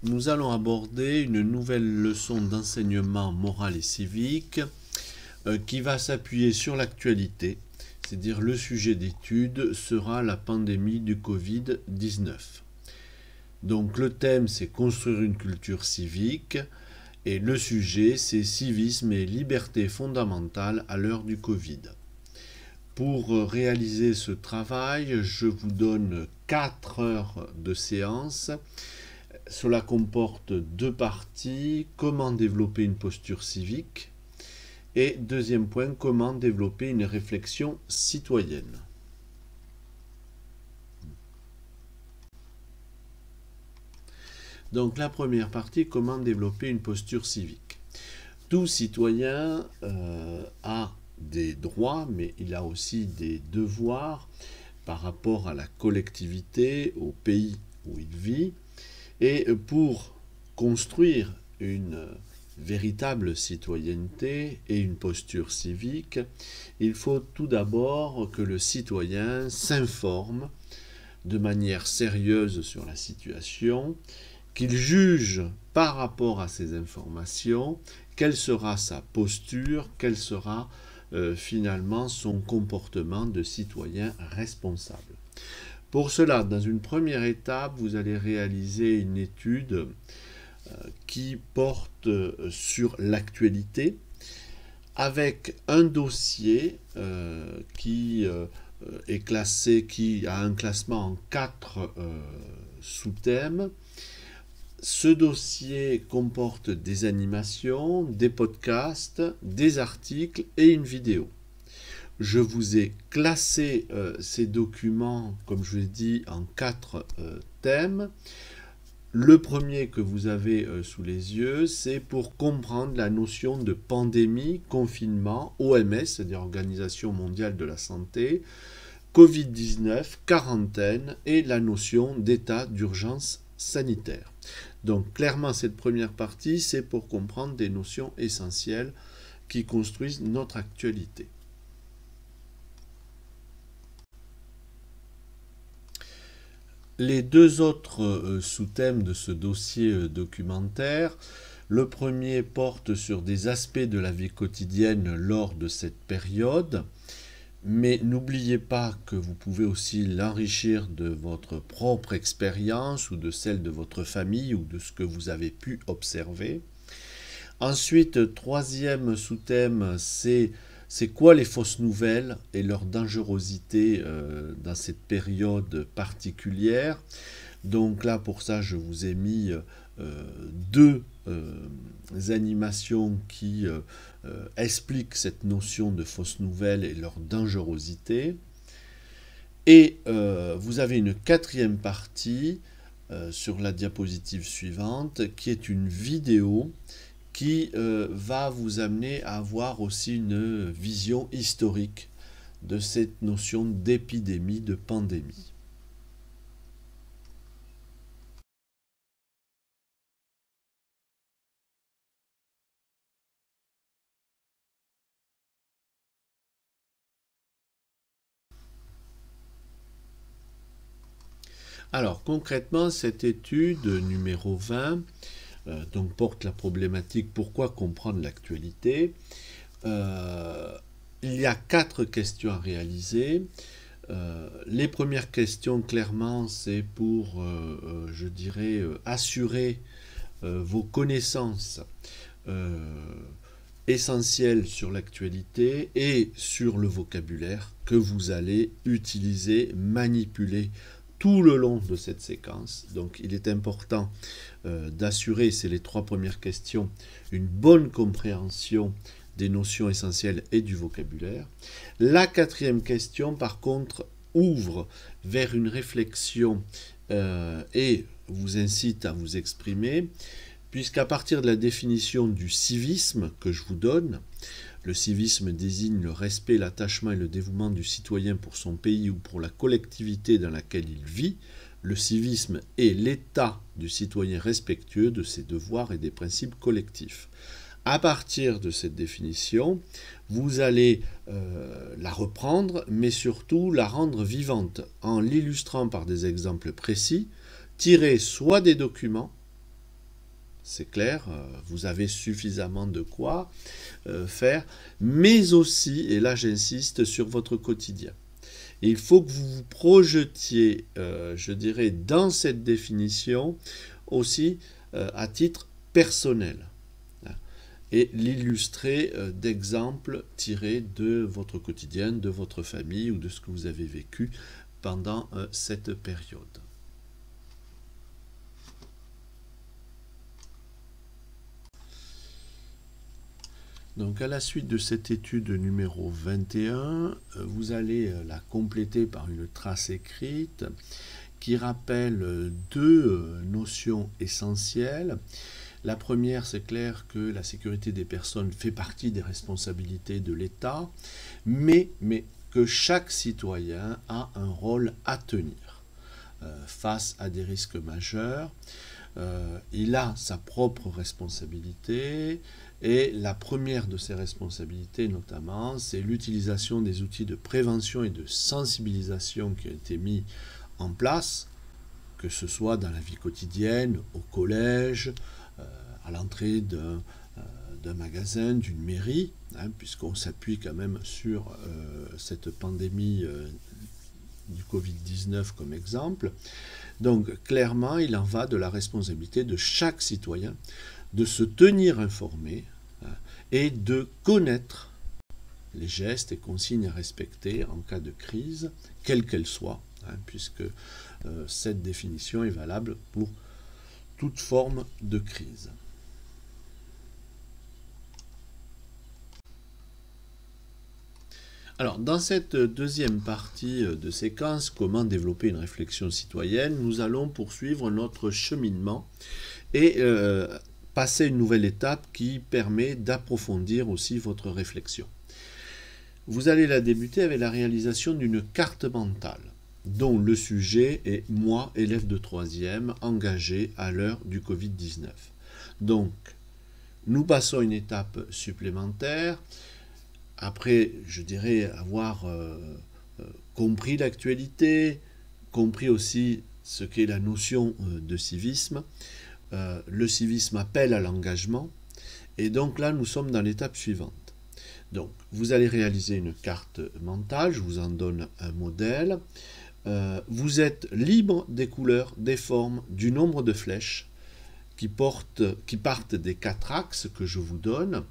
nous allons aborder une nouvelle leçon d'enseignement moral et civique qui va s'appuyer sur l'actualité, c'est-à-dire le sujet d'étude sera la pandémie du Covid-19. Donc le thème c'est construire une culture civique et le sujet c'est civisme et liberté fondamentale à l'heure du Covid. Pour réaliser ce travail, je vous donne 4 heures de séance. Cela comporte 2 parties, comment développer une posture civique et deuxième point, comment développer une réflexion citoyenne. Donc la première partie, comment développer une posture civique. Tout citoyen a des droits, mais il a aussi des devoirs par rapport à la collectivité, au pays où il vit. Et pour construire une véritable citoyenneté et une posture civique, il faut tout d'abord que le citoyen s'informe de manière sérieuse sur la situation, qu'il juge par rapport à ces informations quelle sera sa posture, quel sera finalement son comportement de citoyen responsable. Pour cela, dans une première étape, vous allez réaliser une étude qui porte sur l'actualité avec un dossier qui est classé, qui a un classement en 4 sous-thèmes. Ce dossier comporte des animations, des podcasts, des articles et une vidéo. Je vous ai classé ces documents, comme je l'ai dit, en 4 thèmes. Le premier que vous avez sous les yeux, c'est pour comprendre la notion de pandémie, confinement, OMS, c'est-à-dire Organisation mondiale de la santé, Covid-19, quarantaine et la notion d'état d'urgence sanitaire. Donc clairement, cette première partie, c'est pour comprendre des notions essentielles qui construisent notre actualité. Les 2 autres sous-thèmes de ce dossier documentaire, le premier porte sur des aspects de la vie quotidienne lors de cette période, mais n'oubliez pas que vous pouvez aussi l'enrichir de votre propre expérience ou de celle de votre famille ou de ce que vous avez pu observer. Ensuite, troisième sous-thème, c'est quoi les fausses nouvelles et leur dangerosité dans cette période particulière. Donc là, pour ça, je vous ai mis 2 animations qui expliquent cette notion de fausses nouvelles et leur dangerosité. Et vous avez une 4e partie sur la diapositive suivante qui est une vidéo qui va vous amener à avoir aussi une vision historique de cette notion d'épidémie, de pandémie. Alors concrètement, cette étude numéro 20 donc porte la problématique pourquoi comprendre l'actualité. Il y a 4 questions à réaliser. Les premières questions, clairement, c'est pour, je dirais, assurer vos connaissances essentielles sur l'actualité et sur le vocabulaire que vous allez utiliser, manipuler tout le long de cette séquence. Donc il est important d'assurer, c'est les 3 premières questions, une bonne compréhension des notions essentielles et du vocabulaire. La 4e question, par contre, ouvre vers une réflexion et vous incite à vous exprimer, puisqu'à partir de la définition du civisme que je vous donne, le civisme désigne le respect, l'attachement et le dévouement du citoyen pour son pays ou pour la collectivité dans laquelle il vit. Le civisme est l'état du citoyen respectueux de ses devoirs et des principes collectifs. À partir de cette définition, vous allez la reprendre, mais surtout la rendre vivante en l'illustrant par des exemples précis, tirés soit des documents, c'est clair, vous avez suffisamment de quoi faire, mais aussi, et là j'insiste, sur votre quotidien. Et il faut que vous vous projetiez, je dirais, dans cette définition aussi à titre personnel et l'illustrer d'exemples tirés de votre quotidien, de votre famille ou de ce que vous avez vécu pendant cette période. Donc à la suite de cette étude numéro 21, vous allez la compléter par une trace écrite qui rappelle deux notions essentielles. La première, c'est clair que la sécurité des personnes fait partie des responsabilités de l'État, mais que chaque citoyen a un rôle à tenir face à des risques majeurs. Il a sa propre responsabilité et la première de ces responsabilités notamment, c'est l'utilisation des outils de prévention et de sensibilisation qui ont été mis en place, que ce soit dans la vie quotidienne, au collège, à l'entrée d'un magasin, d'une mairie, puisqu'on s'appuie quand même sur cette pandémie du Covid-19 comme exemple. Donc clairement, il en va de la responsabilité de chaque citoyen de se tenir informé et de connaître les gestes et consignes à respecter en cas de crise, quelle qu'elle soit, puisque cette définition est valable pour toute forme de crise. Alors, dans cette deuxième partie de séquence, comment développer une réflexion citoyenne, nous allons poursuivre notre cheminement et passer une nouvelle étape qui permet d'approfondir aussi votre réflexion. Vous allez la débuter avec la réalisation d'une carte mentale, dont le sujet est « Moi, élève de 3e, engagé à l'heure du Covid-19 ». Donc, nous passons à une étape supplémentaire. Après, je dirais, avoir compris l'actualité, compris aussi ce qu'est la notion de civisme. Le civisme appelle à l'engagement. Et donc là, nous sommes dans l'étape suivante. Donc, vous allez réaliser une carte mentale, je vous en donne un modèle. Vous êtes libre des couleurs, des formes, du nombre de flèches qui partent des 4 axes que je vous donne.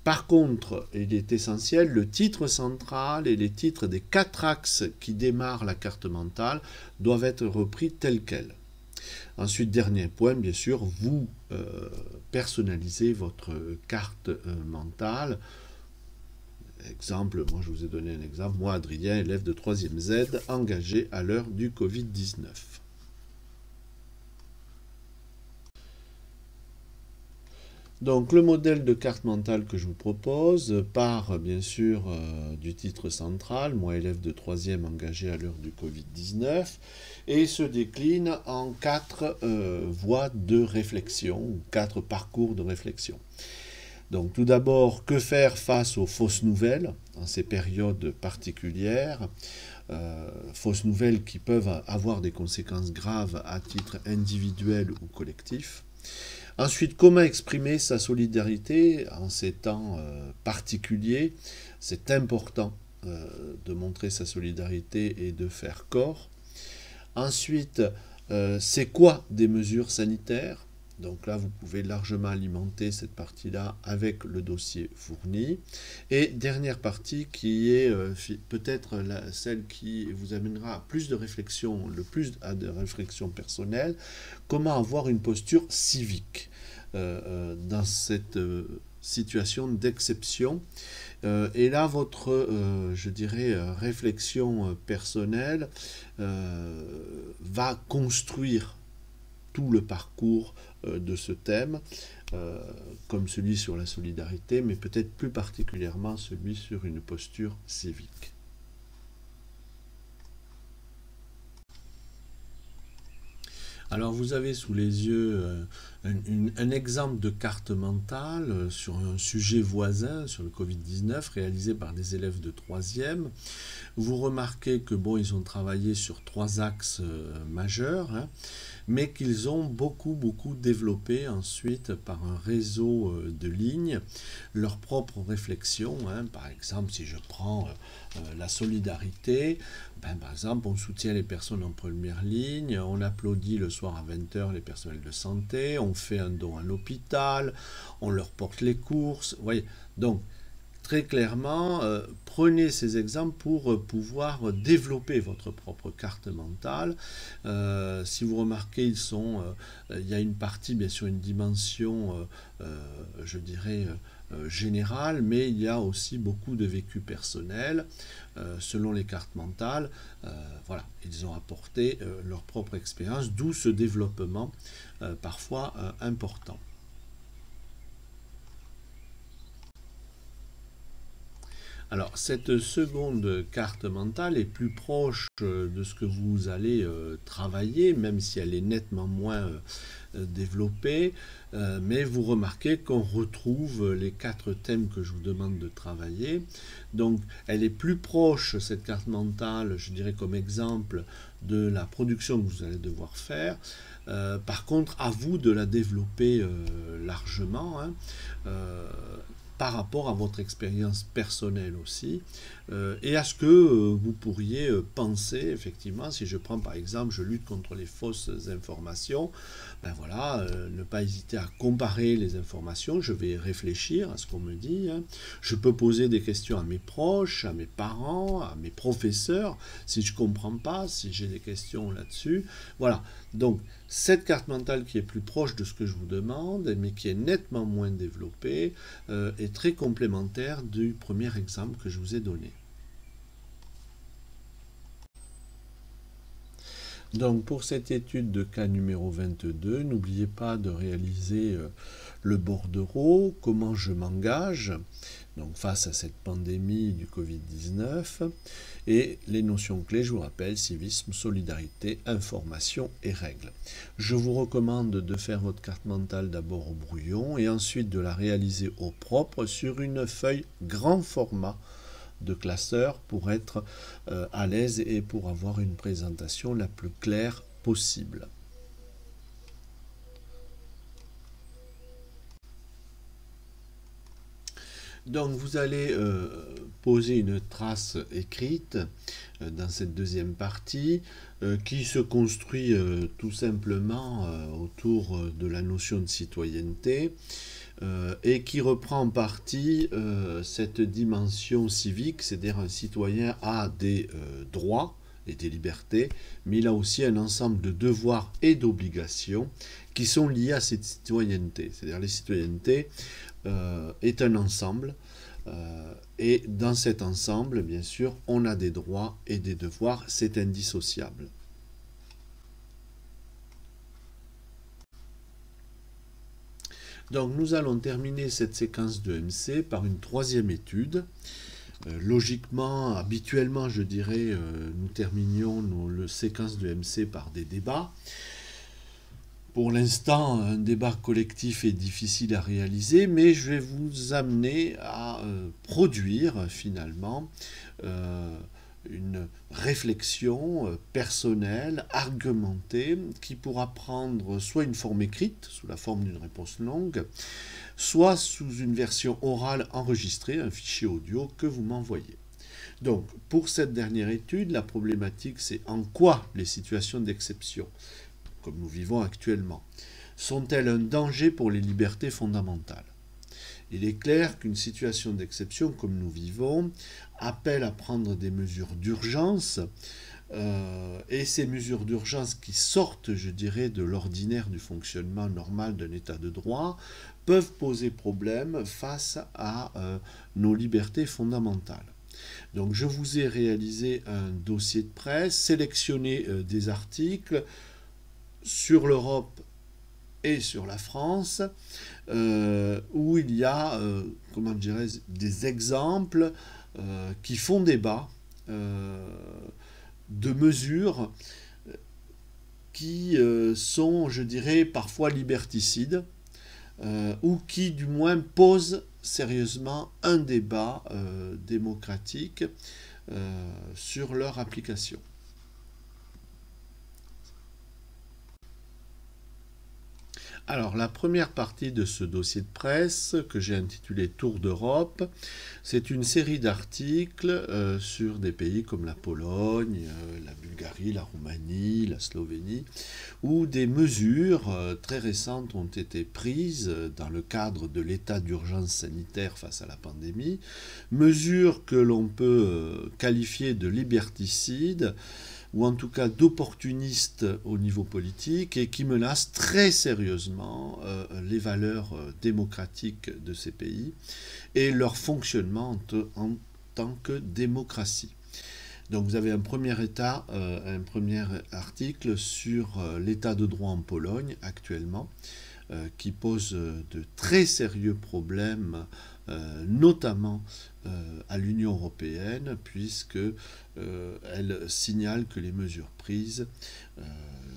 Par contre, il est essentiel, le titre central et les titres des 4 axes qui démarrent la carte mentale doivent être repris tels quels. Ensuite, dernier point, bien sûr, vous personnalisez votre carte mentale. Exemple, moi je vous ai donné un exemple, moi Adrien, élève de 3e Z, engagé à l'heure du Covid-19. Donc le modèle de carte mentale que je vous propose part bien sûr du titre central, moi élève de 3e engagé à l'heure du Covid-19, et se décline en 4 voies de réflexion, ou 4 parcours de réflexion. Donc tout d'abord, que faire face aux fausses nouvelles en ces périodes particulières, fausses nouvelles qui peuvent avoir des conséquences graves à titre individuel ou collectif. Ensuite, comment exprimer sa solidarité en ces temps particuliers. C'est important de montrer sa solidarité et de faire corps. Ensuite, c'est quoi des mesures sanitaires? Donc là, vous pouvez largement alimenter cette partie-là avec le dossier fourni. Et dernière partie qui est peut-être celle qui vous amènera à plus de réflexion, à de réflexion personnelle, comment avoir une posture civique dans cette situation d'exception. Et là, votre, je dirais, réflexion personnelle va construire tout le parcours de ce thème, comme celui sur la solidarité, mais peut-être plus particulièrement celui sur une posture civique. Alors vous avez sous les yeux un exemple de carte mentale sur un sujet voisin, sur le Covid-19, réalisé par des élèves de 3e. Vous remarquez que bon, ils ont travaillé sur 3 axes majeurs, hein, mais qu'ils ont beaucoup développé ensuite par un réseau de lignes leurs propres réflexions. Hein. Par exemple, si je prends la solidarité, ben, par exemple, on soutient les personnes en première ligne, on applaudit le soir à 20h les personnels de santé, on fait un don à l'hôpital, on leur porte les courses. Vous voyez, donc très clairement, prenez ces exemples pour pouvoir développer votre propre carte mentale. Si vous remarquez, il y a une partie, bien sûr, une dimension, je dirais, générale, mais il y a aussi beaucoup de vécu personnel. Selon les cartes mentales, voilà, ils ont apporté leur propre expérience, d'où ce développement parfois important. Alors, cette seconde carte mentale est plus proche de ce que vous allez travailler, même si elle est nettement moins développée, mais vous remarquez qu'on retrouve les 4 thèmes que je vous demande de travailler. Donc, elle est plus proche, cette carte mentale, je dirais comme exemple, de la production que vous allez devoir faire. Par contre, à vous de la développer largement, hein, par rapport à votre expérience personnelle aussi, et à ce que vous pourriez penser, effectivement, si je prends par exemple, je lutte contre les fausses informations, ben voilà, ne pas hésiter à comparer les informations, je vais réfléchir à ce qu'on me dit, hein. Je peux poser des questions à mes proches, à mes parents, à mes professeurs, si je ne comprends pas, si j'ai des questions là-dessus, voilà, donc cette carte mentale qui est plus proche de ce que je vous demande, mais qui est nettement moins développée, est très complémentaire du premier exemple que je vous ai donné. Donc pour cette étude de cas numéro 22, n'oubliez pas de réaliser le bordereau, comment je m'engage donc face à cette pandémie du Covid-19, et les notions clés, je vous rappelle, civisme, solidarité, information et règles. Je vous recommande de faire votre carte mentale d'abord au brouillon et ensuite de la réaliser au propre sur une feuille grand format de classeur pour être à l'aise et pour avoir une présentation la plus claire possible. Donc vous allez poser une trace écrite dans cette deuxième partie qui se construit tout simplement autour de la notion de citoyenneté et qui reprend en partie cette dimension civique, c'est-à-dire un citoyen a des droits et des libertés, mais il a aussi un ensemble de devoirs et d'obligations qui sont liés à cette citoyenneté. C'est-à-dire les citoyennetés est un ensemble, et dans cet ensemble, bien sûr, on a des droits et des devoirs, c'est indissociable. Donc nous allons terminer cette séquence de MC par une troisième étude. Logiquement, habituellement, je dirais, nous terminions nos séquences de MC par des débats. Pour l'instant, un débat collectif est difficile à réaliser, mais je vais vous amener à produire finalement une réflexion personnelle, argumentée, qui pourra prendre soit une forme écrite, sous la forme d'une réponse longue, soit sous une version orale enregistrée, un fichier audio que vous m'envoyez. Donc, pour cette dernière étude, la problématique, c'est en quoi les situations d'exception, comme nous vivons actuellement, sont-elles un danger pour les libertés fondamentales? Il est clair qu'une situation d'exception comme nous vivons appelle à prendre des mesures d'urgence, et ces mesures d'urgence qui sortent, je dirais, de l'ordinaire du fonctionnement normal d'un état de droit, peuvent poser problème face à nos libertés fondamentales. Donc je vous ai réalisé un dossier de presse, sélectionné des articles sur l'Europe et sur la France, où il y a, comment dirais-je, des exemples qui font débat de mesures qui sont, je dirais, parfois liberticides, ou qui du moins posent sérieusement un débat démocratique sur leur application. Alors, la première partie de ce dossier de presse, que j'ai intitulé Tour d'Europe, c'est une série d'articles sur des pays comme la Pologne, la Bulgarie, la Roumanie, la Slovénie, où des mesures très récentes ont été prises dans le cadre de l'état d'urgence sanitaire face à la pandémie, mesures que l'on peut qualifier de liberticides, ou en tout cas d'opportunistes au niveau politique, et qui menacent très sérieusement les valeurs démocratiques de ces pays et leur fonctionnement en tant que démocratie. Donc vous avez un premier article sur l'état de droit en Pologne actuellement, qui pose de très sérieux problèmes, notamment à l'Union européenne, puisqu'elle signale que les mesures prises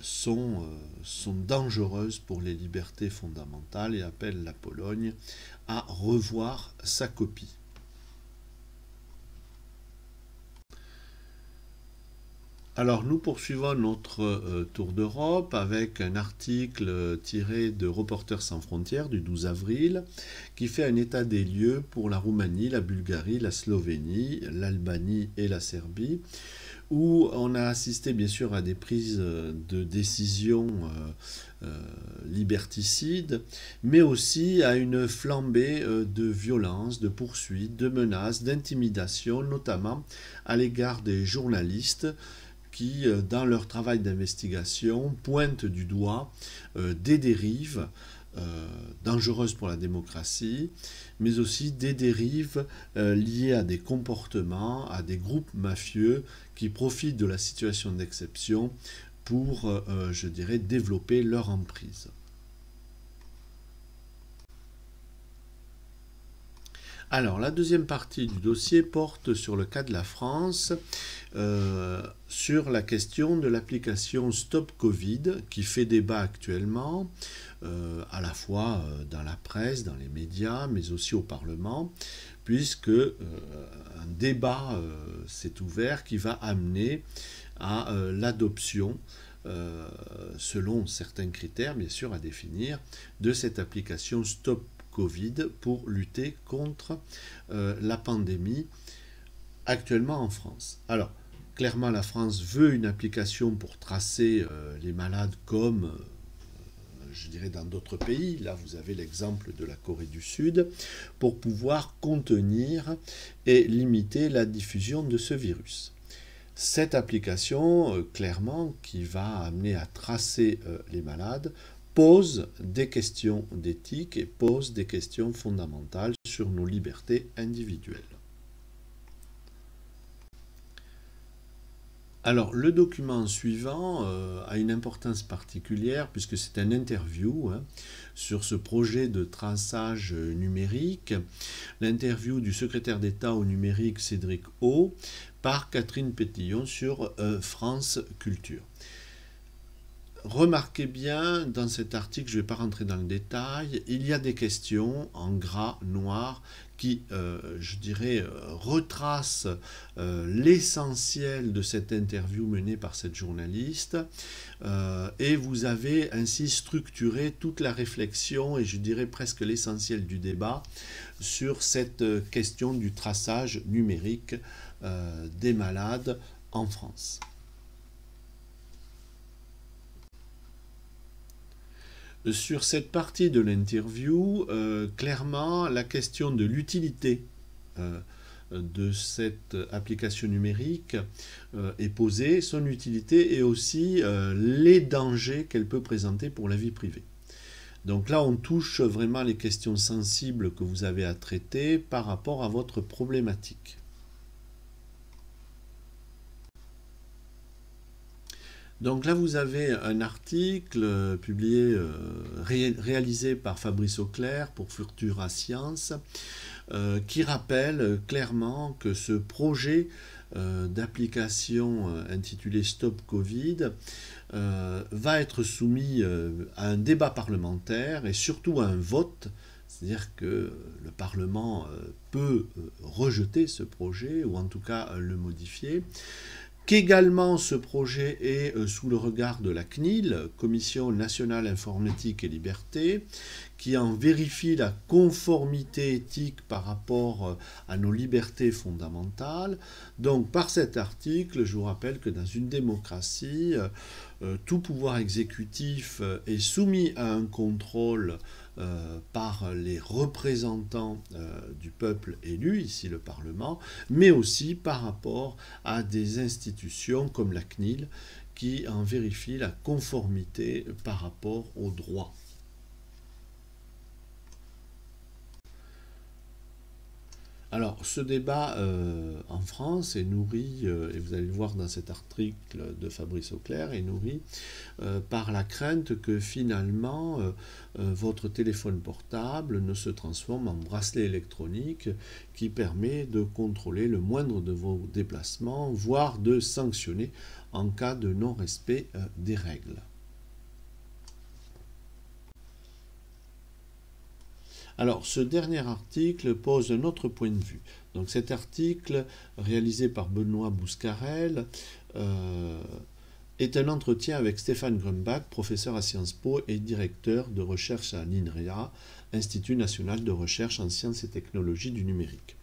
sont dangereuses pour les libertés fondamentales et appelle la Pologne à revoir sa copie. Alors nous poursuivons notre tour d'Europe avec un article tiré de Reporters sans frontières du 12 avril qui fait un état des lieux pour la Roumanie, la Bulgarie, la Slovénie, l'Albanie et la Serbie, où on a assisté bien sûr à des prises de décisions liberticides, mais aussi à une flambée de violence, de poursuites, de menaces, d'intimidation, notamment à l'égard des journalistes qui, dans leur travail d'investigation, pointent du doigt des dérives dangereuses pour la démocratie, mais aussi des dérives liées à des comportements, à des groupes mafieux qui profitent de la situation d'exception pour, je dirais, développer leur emprise. Alors, la deuxième partie du dossier porte sur le cas de la France, sur la question de l'application Stop Covid, qui fait débat actuellement, à la fois dans la presse, dans les médias, mais aussi au Parlement, puisque un débat s'est ouvert qui va amener à l'adoption, selon certains critères, bien sûr, à définir, de cette application Stop Covid pour lutter contre la pandémie actuellement en France. Alors, clairement, la France veut une application pour tracer les malades comme, je dirais, dans d'autres pays. Là, vous avez l'exemple de la Corée du Sud, pour pouvoir contenir et limiter la diffusion de ce virus. Cette application, clairement, qui va amener à tracer les malades, pose des questions d'éthique et pose des questions fondamentales sur nos libertés individuelles. Alors, le document suivant a une importance particulière puisque c'est une interview sur ce projet de traçage numérique, l'interview du secrétaire d'État au numérique Cédric O par Catherine Pétillon sur France Culture. Remarquez bien, dans cet article, je ne vais pas rentrer dans le détail, il y a des questions en gras, noir, qui, je dirais, retracent l'essentiel de cette interview menée par cette journaliste, et vous avez ainsi structuré toute la réflexion, et je dirais presque l'essentiel du débat, sur cette question du traçage numérique des malades en France. Sur cette partie de l'interview, clairement, la question de l'utilité de cette application numérique est posée, son utilité et aussi les dangers qu'elle peut présenter pour la vie privée. Donc là, on touche vraiment les questions sensibles que vous avez à traiter par rapport à votre problématique. Donc là, vous avez un article publié, réalisé par Fabrice Auclair pour Futura Science, qui rappelle clairement que ce projet d'application intitulé Stop Covid va être soumis à un débat parlementaire et surtout à un vote. C'est-à-dire que le Parlement peut rejeter ce projet ou en tout cas le modifier. Qu'également ce projet est sous le regard de la CNIL, Commission nationale informatique et liberté, qui en vérifie la conformité éthique par rapport à nos libertés fondamentales. Donc par cet article, je vous rappelle que dans une démocratie, tout pouvoir exécutif est soumis à un contrôle par les représentants du peuple élu, ici le Parlement, mais aussi par rapport à des institutions comme la CNIL qui en vérifient la conformité par rapport aux droits. Alors, ce débat en France est nourri, et vous allez le voir dans cet article de Fabrice Auclair, est nourri par la crainte que finalement votre téléphone portable ne se transforme en bracelet électronique qui permet de contrôler le moindre de vos déplacements, voire de sanctionner en cas de non-respect des règles. Alors, ce dernier article pose un autre point de vue. Donc, cet article, réalisé par Benoît Bouscarel, est un entretien avec Stéphane Grumbach, professeur à Sciences Po et directeur de recherche à l'INRIA, Institut national de recherche en sciences et technologies du numérique.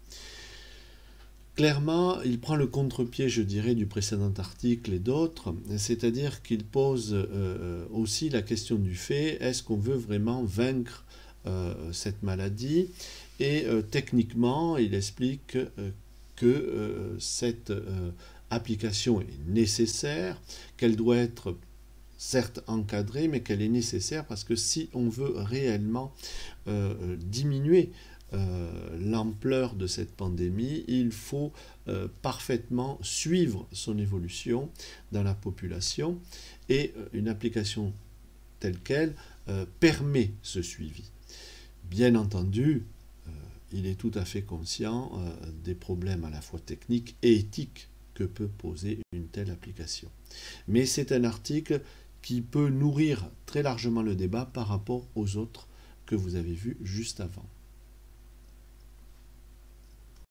Clairement, il prend le contre-pied, je dirais, du précédent article et d'autres, c'est-à-dire qu'il pose aussi la question du fait, est-ce qu'on veut vraiment vaincre cette maladie, et techniquement il explique que cette application est nécessaire, qu'elle doit être certes encadrée, mais qu'elle est nécessaire parce que si on veut réellement diminuer l'ampleur de cette pandémie, il faut parfaitement suivre son évolution dans la population, et une application telle qu'elle permet ce suivi. Bien entendu, il est tout à fait conscient des problèmes à la fois techniques et éthiques que peut poser une telle application. Mais c'est un article qui peut nourrir très largement le débat par rapport aux autres que vous avez vus juste avant.